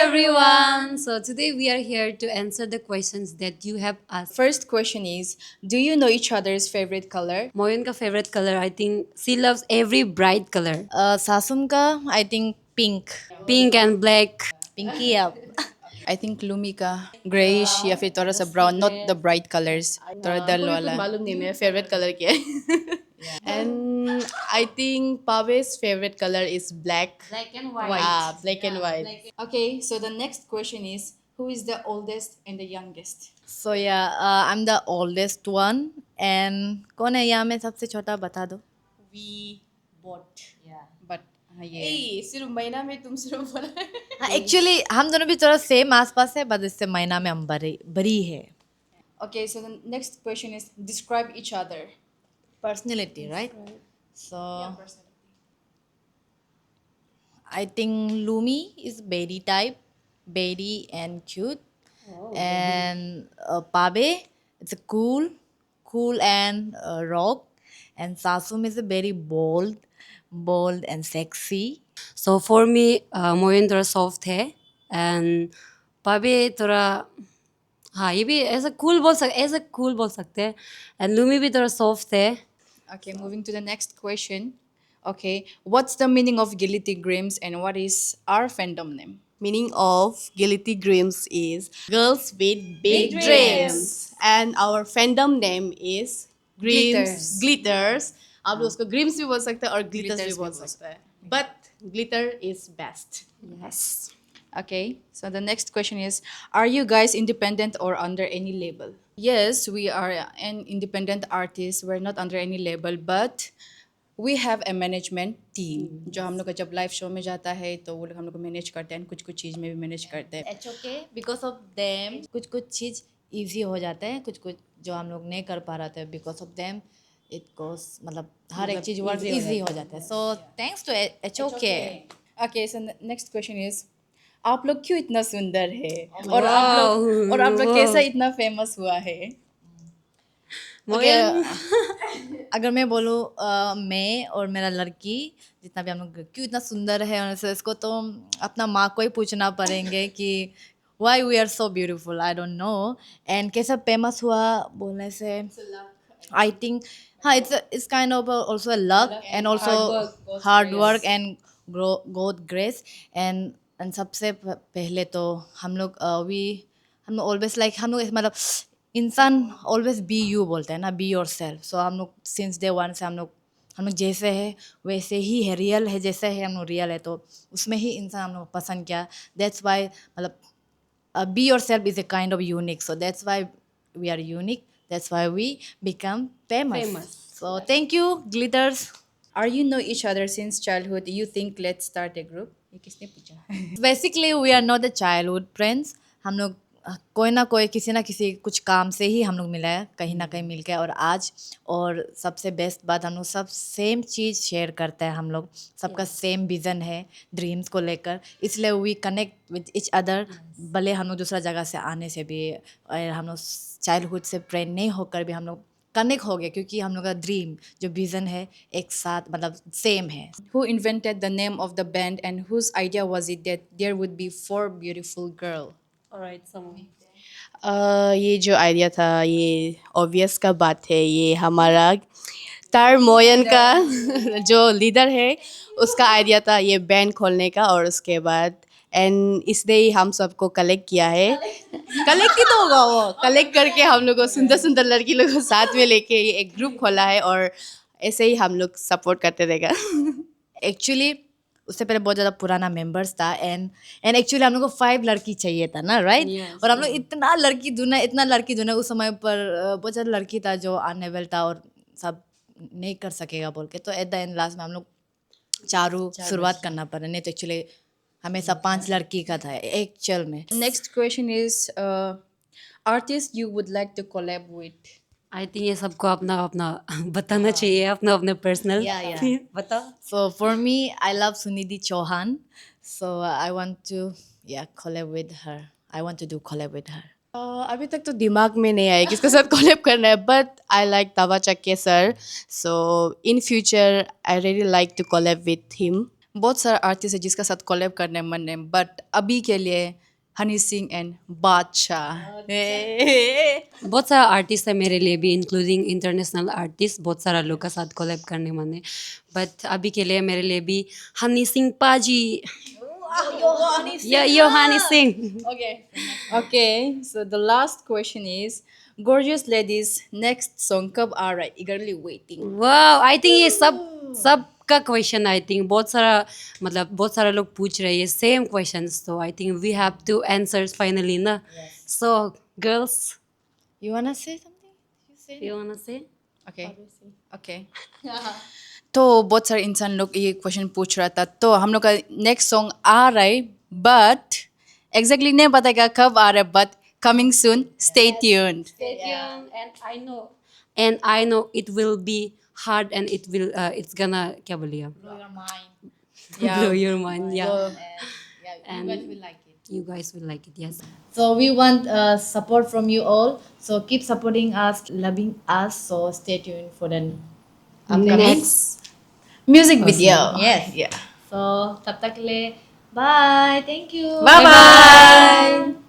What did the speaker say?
everyone. So today we are here to answer the questions that you have asked. First question is, do you know each other's favorite color? Moyun ka favorite color, I think she loves every bright color. सासुम का I think pink. Pink and black. Pinky up. I think Lumi का grayish या फिर थोड़ा सा brown, not the bright colors. थोड़ा dull कोई वाला. कुछ मालूम नहीं मेरा फेवरेट कलर क्या है and I think Pave's favorite color is black. Black and Black and white. Okay, so the next question is, who is the oldest and the youngest? So yeah, I'm the oldest one and कौन है यहाँ में सबसे छोटा बता दो. We bought. But ये ए सिर्फ महीना में तुम सिर्फ बोला हाँ एक्चुअली हम दोनों भी थोड़ा सेम आसपास है बट इससे महीना में हम बड़ी बड़ी है. Okay, so the next question is, describe each other. Personality, right? So I think Lumi is baby type, baby and cute, and Pabe it's a cool and rock, and Sasum is a very bold and sexy. So for me, मोयन थोड़ा soft है and पाबे थोड़ा हाँ ये भी ऐसा cool बोल सकते हैं and लूमी भी थोड़ा soft है. Okay, moving to the next question. Okay, what's the meaning of Gility Grims and what is our fandom name? meaning of Guilty Dreams is girls with big Big dreams. And our fandom name is Glitters. Glitters. आप लोग उसको ग्रीम्स भी बोल सकते हैं और glitters Glitters भी बोल भी बोल सकते हैं but glitter is best Yes. Okay, so the next question is, are you guys independent or under any label? Yes, we are an independent artist. We're not under any label, but we have a management team. जो हम लोग का जब live show में जाता है तो वो लोग हम लोग को मैनेज करते हैं, कुछ कुछ चीज़ में भी मैनेज करते हैं. It's okay because of them कुछ चीज़ easy हो जाता है कुछ जो हम लोग नहीं कर पा रहे थे because of them it goes मतलब हर एक चीज़ वर्क easy हो जाता है. So thanks to HOK. Okay, so next question is, आप लोग क्यों इतना सुंदर है और आप लोग कैसे इतना फेमस हुआ है? अगर मैं बोलूँ मैं और मेरा लड़की जितना भी हम लोग क्यों इतना सुंदर है और ऐसे इसको तो अपना माँ को ही पूछना पड़ेंगे कि why we are so beautiful I don't know and कैसा फेमस हुआ बोलने से I think हाँ it's kind of also a luck and also hard work and God grace and सबसे पहले तो हम लोग always like हम लोग मतलब इंसान ऑलवेज बी यू बोलते हैं ना बी योर सेल्फ. सो हम लोग सिंस डे वन से हम लोग जैसे है वैसे ही है रियल है जैसे है हम लोग रियल है तो उसमें ही इंसान हम लोग पसंद किया. दैट्स वाई मतलब be yourself is a kind of unique so that's why we are unique that's why we become famous. So thank you Glitters. Are you know each other since childhood? You think let's start a group? ये किसने पूछा? Basically we are not the childhood friends. हम लोग कोई ना कोई किसी ना किसी कुछ काम से ही हम लोग मिला है कहीं ना कहीं मिल के और आज और सबसे बेस्ट बात हम लोग सब सेम चीज़ शेयर करते हैं. हम लोग सबका सेम विज़न है ड्रीम्स को लेकर इसलिए we connect with each other. भले हम लोग दूसरा जगह से आने से भी और हम लोग चाइल्डहुड से फ्रेंड नहीं होकर भी हम लोग कनेक्ट हो गए क्योंकि हम लोग का ड्रीम जो विज़न है एक साथ मतलब सेम है. Who invented the name of the band and whose idea was it that there would be four beautiful girls? Alright, someone. ये जो आइडिया था ये ऑब्वियस का बात है ये हमारा तार मोयन का जो लीडर है उसका आइडिया था ये बैंड खोलने का और उसके बाद एंड इसने ही हम सबको कलेक्ट किया है. कलेक्ट ही तो होगा वो कलेक्ट करके हम लोग को सुंदर सुंदर लड़की लोग को साथ में लेके ये एक ग्रुप खोला है और ऐसे ही हम लोग सपोर्ट करते रहेगा. एक्चुअली उससे पहले बहुत ज़्यादा पुराना मेंबर्स था एंड एक्चुअली हम लोग को 5 लड़की चाहिए था ना राइट. Yes, और हम लोग इतना लड़की ढूंढा उस समय पर बहुत ज़्यादा लड़की था जो अनएबल था और सब नहीं कर सकेगा बोल के तो एट द एंड लास्ट में हम लोग चारों शुरुआत करना पड़ा नहीं तो एक्चुअली हमेशा 5 लड़की का था एक्चुअल में. Next question is, artist you would like to collab with? I think ये सबको अपना अपना बताना चाहिए अपना अपना पर्सनल. Yeah. बताओ. So for me, I love Sunidhi Chauhan. So I want to collab with her. I want to do collab with her. अभी तक तो दिमाग में नहीं आया किसके साथ कोलैब करना है बट आई लाइक तावा चक्के sir so in future I really like to collab with him. बहुत सारा आर्टिस्ट है जिसका साथ कोलैब करने मन है, बट अभी के लिए हनी सिंह एंड बादशाह। बहुत सारा आर्टिस्ट है मेरे लिए भी, इंक्लूडिंग इंटरनेशनल आर्टिस्ट, बहुत सारा लोग का साथ कोलैब करने मन है, बट अभी के लिए मेरे लिए भी हनी सिंह पाजी, यो Honey Singh. Okay, so the last question is, Gorgeous Ladies next song कब आ रहा है? Eagerly waiting. वाह, आई थिंक ये सब का क्वेश्चन, आई थिंक बहुत सारा, मतलब बहुत सारा लोग पूछ रहे हैं सेम क्वेश्चंस, तो I think we have to answer finally ना। So girls, You wanna say something? You say. You want to say? Okay. Okay. तो बहुत सारे इंसान लोग ये क्वेश्चन पूछ रहा था, तो हम लोग का नेक्स्ट सॉन्ग आ रहा है, बट एग्जैक्टली नहीं बताएगा कब आ रहा है, but coming soon, stay tuned. Stay tuned, and I know it will be hard, and it's gonna, क्या बोलिए, Blow your mind. blow your mind, yeah. Yeah, you guys will like it. You guys will like it, yes. So we want support from you all. So keep supporting us, loving us. So stay tuned for the upcoming music video. Yes. Yeah. So तब तक के लिए bye. Thank you. Bye bye.